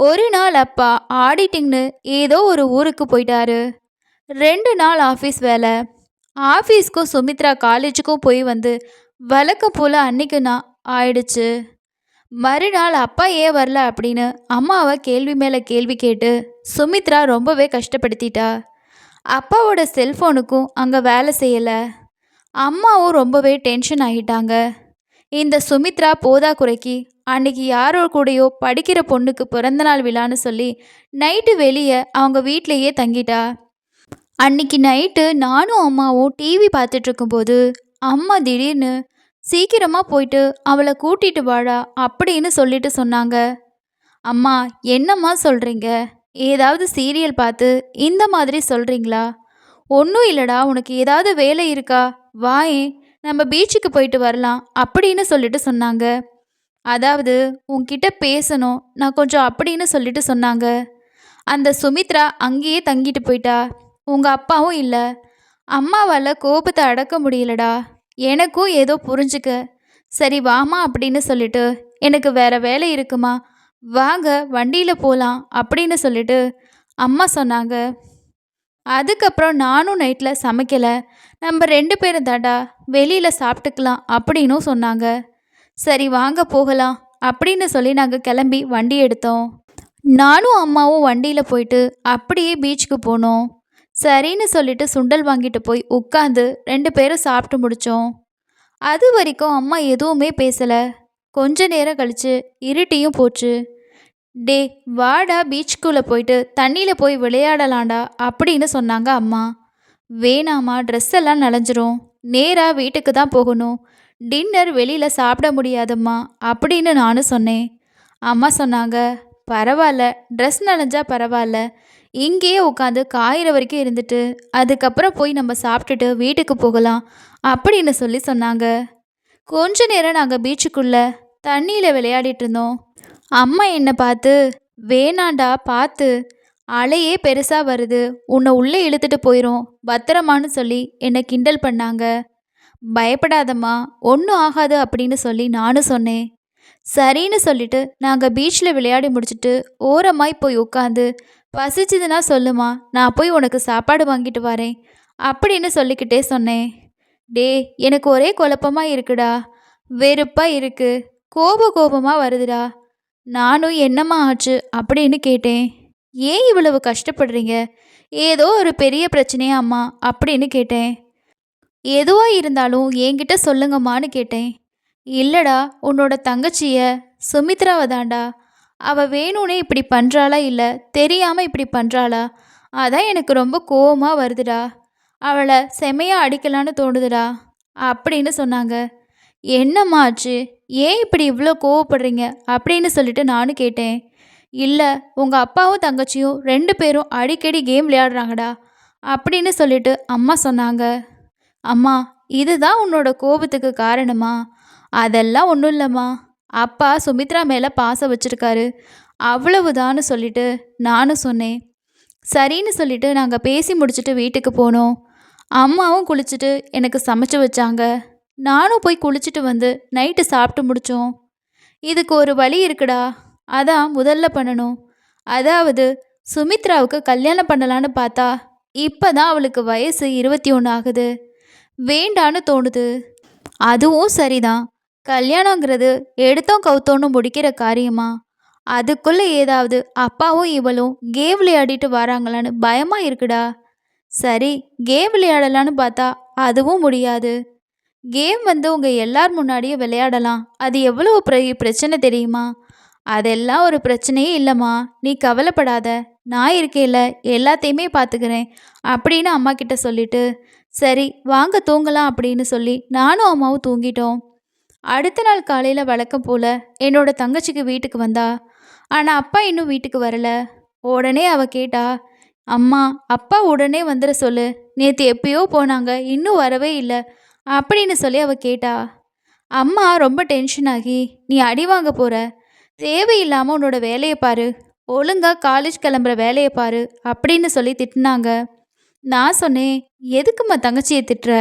ஒரு நாள் அப்பா ஆடிட்டிங்னு ஏதோ ஒரு ஊருக்கு போயிட்டாரு. 2 நாள் ஆஃபீஸ் வேலை. ஆஃபீஸ்க்கும் சுமித்ரா காலேஜுக்கும் போய் வந்து வழக்கம் போல் அன்னைக்கு நான் ஆயிடுச்சு. மறுநாள் அப்பா ஏன் வரல அப்படின்னு அம்மாவை கேள்வி மேலே கேள்வி கேட்டு சுமித்ரா ரொம்பவே கஷ்டப்படுத்திட்டா. அப்பாவோட செல்ஃபோனுக்கும் அங்கே வேலை செய்யலை. அம்மாவும் ரொம்பவே டென்ஷன் ஆகிட்டாங்க. இந்த சுமித்ரா போதாக்குறைக்கு அன்னைக்கு யாரோ கூடயோ படிக்கிற பொண்ணுக்கு பிறந்தநாள் விழான்னு சொல்லி நைட்டு வெளியே அவங்க வீட்டிலையே தங்கிட்டா. அன்னைக்கு நைட்டு நானும் அம்மாவும் டிவி பார்த்துட்டு இருக்கும்போது அம்மா திடீர்னு சீக்கிரமாக போயிட்டு அவளை கூட்டிட்டு வாடா அப்படின்னு சொல்லிட்டு சொன்னாங்க. அம்மா, என்னம்மா சொல்கிறீங்க? ஏதாவது சீரியல் பார்த்து இந்த மாதிரி சொல்கிறீங்களா? ஒன்றும் இல்லைடா, உனக்கு ஏதாவது வேலை இருக்கா? வாயேன், நம்ம பீச்சுக்கு போயிட்டு வரலாம் அப்படின்னு சொல்லிட்டு சொன்னாங்க. அதாவது உன்கிட்ட பேசணும் நான் கொஞ்சம் அப்படின்னு சொல்லிட்டு சொன்னாங்க. அந்த சுமித்ரா அங்கேயே தங்கிட்டு போயிட்டா. உங்கள் அப்பாவும் இல்லை. அம்மாவால் கோபத்தை அடக்க முடியலடா. எனக்கும் ஏதோ புரிஞ்சுக்க. சரி வாமா அப்படின்னு சொல்லிட்டு எனக்கு வேற வேலை இருக்குமா, வாங்க வண்டியில் போகலாம் அப்படின்னு சொல்லிட்டு அம்மா சொன்னாங்க. அதுக்கப்புறம் நானும் நைட்டில் சமைக்கலை, நம்ம 2 பேரும் தாண்டா வெளியில் சாப்பிட்டுக்கலாம் அப்படின்னும் சொன்னாங்க. சரி வாங்க போகலாம் அப்படின்னு சொல்லி நாங்கள் கிளம்பி வண்டி எடுத்தோம். நானும் அம்மாவும் வண்டியில் போயிட்டு அப்படியே பீச்சுக்கு போனோம். சரின்னு சொல்லிட்டு சுண்டல் வாங்கிட்டு போய் உட்காந்து 2 பேரும் சாப்பிட்டு முடித்தோம். அது வரைக்கும் அம்மா எதுவுமே பேசலை. கொஞ்ச நேரம் கழித்து இருட்டியும் போச்சு. டே, வாடா பீச்சுக்குள்ளே போயிட்டு தண்ணியில் போய் விளையாடலாண்டா அப்படின்னு சொன்னாங்க அம்மா. வேணாமா, ட்ரெஸ் எல்லாம் நனைஞ்சிரும், நேராக வீட்டுக்கு தான் போகணும், டின்னர் வெளியில் சாப்பிட முடியாதும்மா அப்படின்னு நானும் சொன்னேன். அம்மா சொன்னாங்க, பரவாயில்ல, ட்ரெஸ் நனைஞ்சா பரவாயில்ல, இங்கேயே உட்காந்து காயிற வரைக்கும் இருந்துட்டு அதுக்கப்புறம் போய் நம்ம சாப்பிட்டுட்டு வீட்டுக்கு போகலாம் அப்படின்னு சொல்லி சொன்னாங்க. கொஞ்ச நேரம் நாங்கள் பீச்சுக்குள்ளே தண்ணியில் விளையாடிட்டு இருந்தோம். அம்மா என்னை பார்த்து, வேணாண்டா பார்த்து, அலையே பெருசாக வருது, உன்னை உள்ளே இழுத்துட்டு போயிடும், பத்திரமான்னு சொல்லி என்னை கிண்டல் பண்ணாங்க. பயப்படாதம்மா, ஒன்றும் ஆகாது அப்படின்னு சொல்லி நானும் சொன்னேன். சரின்னு சொல்லிட்டு நாங்கள் பீச்சில் விளையாடி முடிச்சுட்டு ஓரமாய் போய் உட்காந்து, பசிச்சுதுன்னா சொல்லுமா, நான் போய் உனக்கு சாப்பாடு வாங்கிட்டு வரேன் அப்படின்னு சொல்லிக்கிட்டே சொன்னேன். டே, எனக்கு ஒரே குழப்பமாக இருக்குடா, வெறுப்பாக இருக்கு, கோபமாக வருதுடா. நானும் என்னம்மா ஆச்சு அப்படின்னு கேட்டேன். ஏன் இவ்வளவு கஷ்டப்படுறீங்க? ஏதோ ஒரு பெரிய பிரச்சனையா அம்மா அப்படின்னு கேட்டேன். எதுவாக இருந்தாலும் என்கிட்ட சொல்லுங்கம்மான்னு கேட்டேன். இல்லைடா, உன்னோட தங்கச்சிய சுமித்ராவை தாண்டா, அவள் வேணும்னே இப்படி பண்ணுறாளா இல்லை தெரியாமல் இப்படி பண்ணுறாளா, அதான் எனக்கு ரொம்ப கோவமாக வருதுடா, அவளை செமையாக அடிக்கலான்னு தோணுதுடா அப்படின்னு சொன்னாங்க. என்னம்மா ஆச்சு, ஏன் இப்படி இவ்வளோ கோவப்படுறீங்க அப்படின்னு சொல்லிட்டு நானும் கேட்டேன். இல்லை, உங்கள் அப்பாவும் தங்கச்சியும் 2 பேரும் அடிக்கடி கேம் விளையாடுறாங்கடா அப்படின்னு சொல்லிட்டு அம்மா சொன்னாங்க. அம்மா, இதுதான் உன்னோட கோபத்துக்கு காரணமா? அதெல்லாம் ஒன்றும் இல்லைம்மா, அப்பா சுமித்ரா மேலே பாசம் வச்சுருக்காரு, அவ்வளவுதான்னு சொல்லிட்டு நானும் சொன்னேன். சரின்னு சொல்லிட்டு நாங்கள் பேசி முடிச்சுட்டு வீட்டுக்கு போனோம். அம்மாவும் குளிச்சுட்டு எனக்கு சமைச்சு வச்சாங்க. நானும் போய் குளிச்சுட்டு வந்து நைட்டு சாப்பிட்டு முடித்தோம். இதுக்கு ஒரு வழி இருக்குடா, அதான் முதல்ல பண்ணணும். அதாவது சுமித்ராவுக்கு கல்யாணம் பண்ணலான்னு பார்த்தா இப்போ தான் அவளுக்கு வயசு 21 ஆகுது. வேண்டான்னு தோணுது. அதுவும் சரிதான், கல்யாணங்கிறது எடுத்தோம் கவுத்தோன்னு முடிக்கிற காரியமா? அதுக்குள்ளே ஏதாவது அப்பாவும் இவளும் கேம் விளையாடிட்டு வராங்களான்னு பயமாக இருக்குடா. சரி, கேம் விளையாடலான்னு பார்த்தா அதுவும் முடியாது. கேம் உங்கள் எல்லார் முன்னாடியும் விளையாடலாம், அது எவ்வளோ பிரச்சனை தெரியுமா? அதெல்லாம் ஒரு பிரச்சனையே இல்லைம்மா, நீ கவலைப்படாத, நான் இருக்கேல்ல, எல்லாத்தையுமே பார்த்துக்கிறேன் அப்படின்னு அம்மா கிட்ட சொல்லிட்டு, சரி வாங்க தூங்கலாம் அப்படின்னு சொல்லி நானும் அம்மாவும் தூங்கிட்டோம். அடுத்த நாள் காலையில் வழக்கம் போல் என்னோட தங்கச்சிக்கு வீட்டுக்கு வந்தா. ஆனால் அப்பா இன்னும் வீட்டுக்கு வரல. உடனே அவள் கேட்டா, அம்மா, அப்பா உடனே வந்துட சொல்லு, நேற்று எப்பயோ போனாங்க, இன்னும் வரவே இல்லை அப்படின்னு சொல்லி அவள் கேட்டா. அம்மா ரொம்ப டென்ஷன் ஆகி, நீ அடி வாங்க போகிற, தேவையில்லாமல் உன்னோட வேலையை பாரு, ஒழுங்காக காலேஜ் கிளம்புற வேலையை பாரு அப்படின்னு சொல்லி திட்டினாங்க. நான் சொன்னேன், எதுக்கும்மா தங்கச்சியை திட்டுற,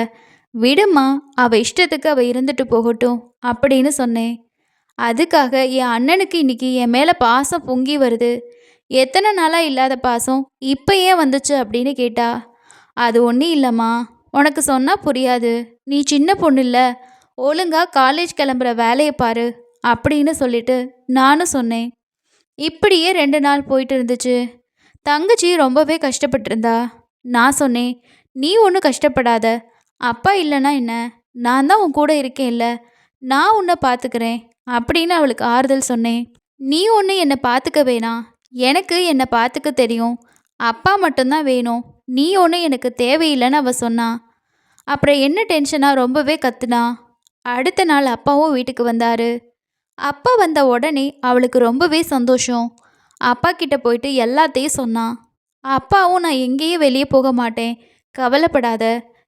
விடுமா, அவள் இஷ்டத்துக்கு அவள் இருந்துட்டு போகட்டும் அப்படின்னு சொன்னேன். அதுக்காக என் அண்ணனுக்கு இன்னைக்கு என் மேலே பாசம் பொங்கி வருது. எத்தனை நாளாக இல்லாத பாசம் இப்போ ஏன் வந்துச்சு அப்படின்னு கேட்டா. அது ஒன்றும் இல்லைம்மா, உனக்கு சொன்னால் புரியாது. நீ சின்ன பொண்ணு இல்லை, ஒழுங்கா காலேஜ் கிளம்புற வேலையை பாரு அப்படின்னு சொல்லிட்டு நானும் சொன்னேன். இப்படியே 2 நாள் போயிட்டு இருந்துச்சு. தங்கச்சி ரொம்பவே கஷ்டப்பட்டிருந்தா. நான் சொன்னேன், நீ ஒன்றும் கஷ்டப்படாத, அப்பா இல்லைன்னா என்ன, நான் தான் உன் கூட இருக்கேன்ல, நான் உன்னை பார்த்துக்கிறேன் அப்படின்னு அவளுக்கு ஆறுதல் சொன்னேன். நீ ஒன்று என்னை பார்த்துக்க வேணாம், எனக்கு என்னை பார்த்துக்க தெரியும், அப்பா மட்டும்தான் வேணும், நீ ஒன்று எனக்கு தேவையில்லைன்னு அவள் சொன்னா. அப்புறம் என்ன டென்ஷனாக ரொம்பவே கத்துனா. அடுத்த நாள் அப்பாவும் வீட்டுக்கு வந்தார். அப்பா வந்த உடனே அவளுக்கு ரொம்பவே சந்தோஷம். அப்பா கிட்ட போயிட்டு எல்லாத்தையும் சொன்னான். அப்பாவும் நான் எங்கேயும் வெளியே போக மாட்டேன், கவலைப்படாத,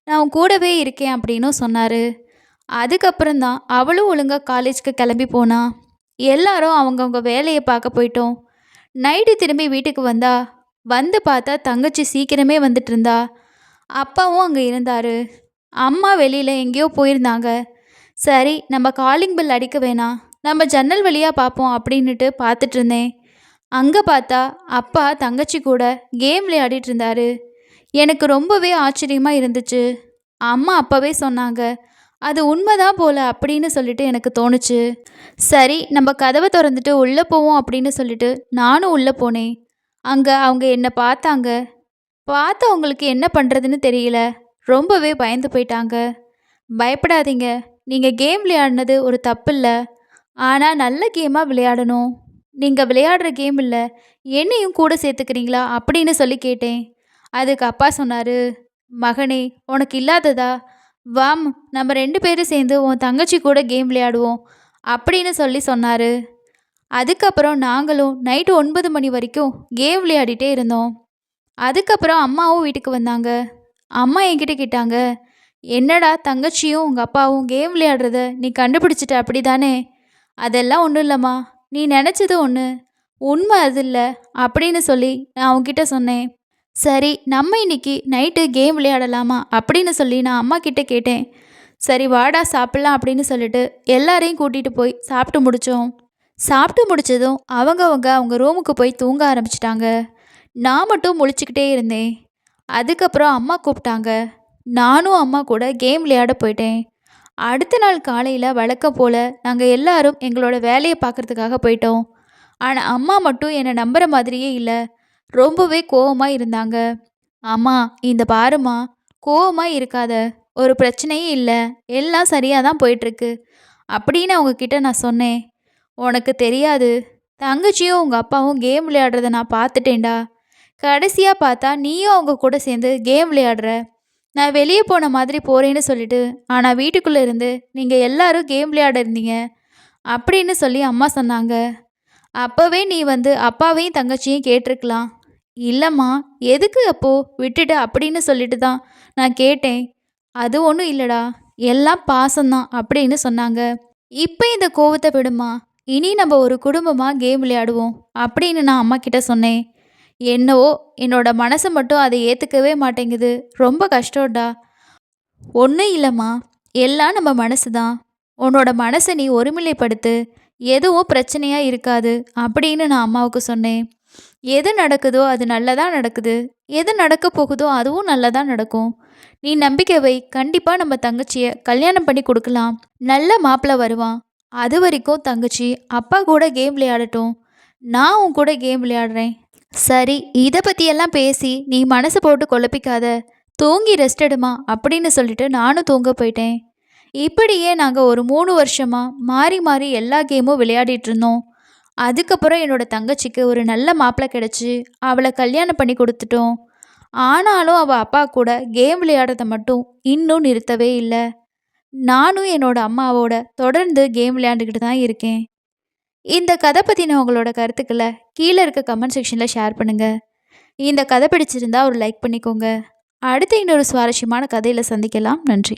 நான் உன் கூடவே இருக்கேன் அப்படின்னும் சொன்னார். அதுக்கப்புறம்தான் அவளும் ஒழுங்காக காலேஜ்க்கு கிளம்பி போனா. எல்லாரும் அவங்கவுங்க வேலையை பார்க்க போயிட்டோம். நைட்டு திரும்பி வீட்டுக்கு வந்தா. வந்து பார்த்தா தங்கச்சி சீக்கிரமே வந்துட்டு இருந்தா. அப்பாவும் அங்கே இருந்தார். அம்மா வெளியில் எங்கேயோ போயிருந்தாங்க. சரி, நம்ம காலிங் பெல் அடிக்க வேணாம், நம்ம ஜன்னல் வழியாக பார்ப்போம் அப்படின்னுட்டு பார்த்துட்டு இருந்தேன். அங்கே பார்த்தா அப்பா தங்கச்சி கூட கேம் விளையாடிட்டு இருந்தாரு. எனக்கு ரொம்பவே ஆச்சரியமாக இருந்துச்சு. அம்மா அப்போவே சொன்னாங்க, அது உண்மைதான் போல அப்படின்னு சொல்லிட்டு எனக்கு தோணுச்சு. சரி, நம்ம கதவை திறந்துட்டு உள்ளே போவோம் அப்படின்னு சொல்லிட்டு நானும் உள்ளே போனேன். அங்கே அவங்க என்னை பார்த்தாங்க. பார்த்து அவங்களுக்கு என்ன பண்ணுறதுன்னு தெரியல, ரொம்பவே பயந்து போயிட்டாங்க. பயப்படாதீங்க, நீங்கள் கேம் விளையாடினது ஒரு தப்பு இல்லை, ஆனால் நல்ல கேமாக விளையாடணும். நீங்கள் விளையாடுற கேம் இல்லை, என்னையும் கூட சேர்த்துக்கிறீங்களா அப்படின்னு சொல்லி கேட்டேன். அதுக்கு அப்பா சொன்னார், மகனே உனக்கு இல்லாததா, வாம் நம்ம 2 பேரும் சேர்ந்து உன் தங்கச்சி கூட கேம் விளையாடுவோம் அப்படின்னு சொல்லி சொன்னார். அதுக்கப்புறம் நாங்களும் நைட்டு 9 மணி வரைக்கும் கேம் விளையாடிட்டே இருந்தோம். அதுக்கப்புறம் அம்மாவும் வீட்டுக்கு வந்தாங்க. அம்மா என்கிட்ட கேட்டாங்க, என்னடா தங்கச்சியும் உங்கள் அப்பாவும் கேம் விளையாடுறத நீ கண்டுபிடிச்சிட்ட அப்படி தானே? அதெல்லாம் ஒன்றும் இல்லைம்மா, நீ நினச்சது ஒன்று, உண்மை அது இல்லை அப்படின்னு சொல்லி நான் அவங்ககிட்ட சொன்னேன். சரி, நம்ம இன்னைக்கு நைட்டு கேம் விளையாடலாமா அப்படின்னு சொல்லி நான் அம்மா கிட்ட கேட்டேன். சரி வாடா சாப்பிட்லாம் அப்படின்னு சொல்லிட்டு எல்லாரையும் கூட்டிகிட்டு போய் சாப்பிட்டு முடித்தோம். சாப்பிட்டு முடித்ததும் அவங்க ரூமுக்கு போய் தூங்க ஆரம்பிச்சிட்டாங்க. நான் மட்டும் முழிச்சுக்கிட்டே இருந்தேன். அதுக்கப்புறம் அம்மா கூப்பிட்டாங்க. நானும் அம்மா கூட கேம் விளையாட போயிட்டேன். அடுத்த நாள் காலையில் வழக்கம் போல் நாங்கள் எல்லாரும் எங்களோட வேலையை பார்க்குறதுக்காக போயிட்டோம். ஆனால் அம்மா மட்டும் என்னை நம்புகிற மாதிரியே இல்லை, ரொம்பவே கோவமாக இருந்தாங்க. அம்மா, இந்த பாருமா, கோவமாக இருக்காத, ஒரு பிரச்சனையும் இல்லை, எல்லாம் சரியாக தான் போயிட்டுருக்கு அப்படின்னு அவங்கக்கிட்ட நான் சொன்னேன். உனக்கு தெரியாது, தங்கச்சியும் உங்கள் அப்பாவும் கேம் விளையாடுறத நான் பார்த்துட்டேன்டா. கடைசியாக பார்த்தா நீயும் அவங்க கூட சேர்ந்து கேம் விளையாடுற. நான் வெளியே போன மாதிரி போகிறேன்னு சொல்லிட்டு, ஆனால் வீட்டுக்குள்ளே இருந்து நீங்கள் எல்லாரும் கேம் விளையாட இருந்தீங்க அப்படின்னு சொல்லி அம்மா சொன்னாங்க. அப்போவே நீ வந்து அப்பாவையும் தங்கச்சியும் கேட்டிருக்கலாம். இல்லைம்மா, எதுக்கு அப்போ விட்டுட்டு அப்படின்னு சொல்லிட்டு தான் நான் கேட்டேன். அது ஒன்றும் இல்லைடா, எல்லாம் பாசம்தான் அப்படின்னு சொன்னாங்க. இப்போ இந்த கோவத்தை விடுமா, இனி நம்ம ஒரு குடும்பமாக கேம் விளையாடுவோம் அப்படின்னு நான் அம்மா கிட்ட சொன்னேன். என்னவோ என்னோட மனசு மட்டும் அதை ஏற்றுக்கவே மாட்டேங்குது, ரொம்ப கஷ்டம்டா. ஒன்றும் இல்லைம்மா, எல்லாம் நம்ம மனசு தான், உன்னோட மனசை நீ ஒருநிலைப்படுத்து, எதுவும் பிரச்சனையாக இருக்காது அப்படின்னு நான் அம்மாவுக்கு சொன்னேன். எது நடக்குதோ அது நல்லதாக நடக்குது, எது நடக்க போகுதோ அதுவும் நல்லதாக நடக்கும். நீ நம்பிக்கை வை, கண்டிப்பாக நம்ம தங்கச்சியை கல்யாணம் பண்ணி கொடுக்கலாம், நல்ல மாப்பிள்ளை வருவான். அது வரைக்கும் தங்கச்சி அப்பா கூட கேம் விளையாடட்டும், நான் உன் கூட கேம் விளையாடுறேன். சரி, இதை பற்றியெல்லாம் பேசி நீ மனசு போட்டு குழப்பிக்காத, தூங்கி ரெஸ்ட் எடுமா அப்படின்னு சொல்லிட்டு நானும் தூங்க போயிட்டேன். இப்படியே நாங்கள் ஒரு 3 வருஷமாக மாறி மாறி எல்லா கேமும் விளையாடிட்டு இருந்தோம். அதுக்கப்புறம் என்னோட தங்கச்சிக்கு ஒரு நல்ல மாப்பிள்ளை கிடச்சி அவளை கல்யாணம் பண்ணி கொடுத்துட்டோம். ஆனாலும் அவள் அப்பா கூட கேம் விளையாடுறத மட்டும் இன்னும் நிறுத்தவே இல்லை. நானும் என்னோட அம்மாவோட தொடர்ந்து கேம் விளையாண்டுக்கிட்டு தான் இருக்கேன். இந்த கதை பற்றின உங்களோட கருத்துக்களை கீழே இருக்க கமெண்ட் செக்ஷனில் ஷேர் பண்ணுங்கள். இந்த கதை பிடிச்சிருந்தா ஒரு லைக் பண்ணிக்கோங்க. அடுத்து இன்னொரு சுவாரஸ்யமான கதையில் சந்திக்கலாம். நன்றி.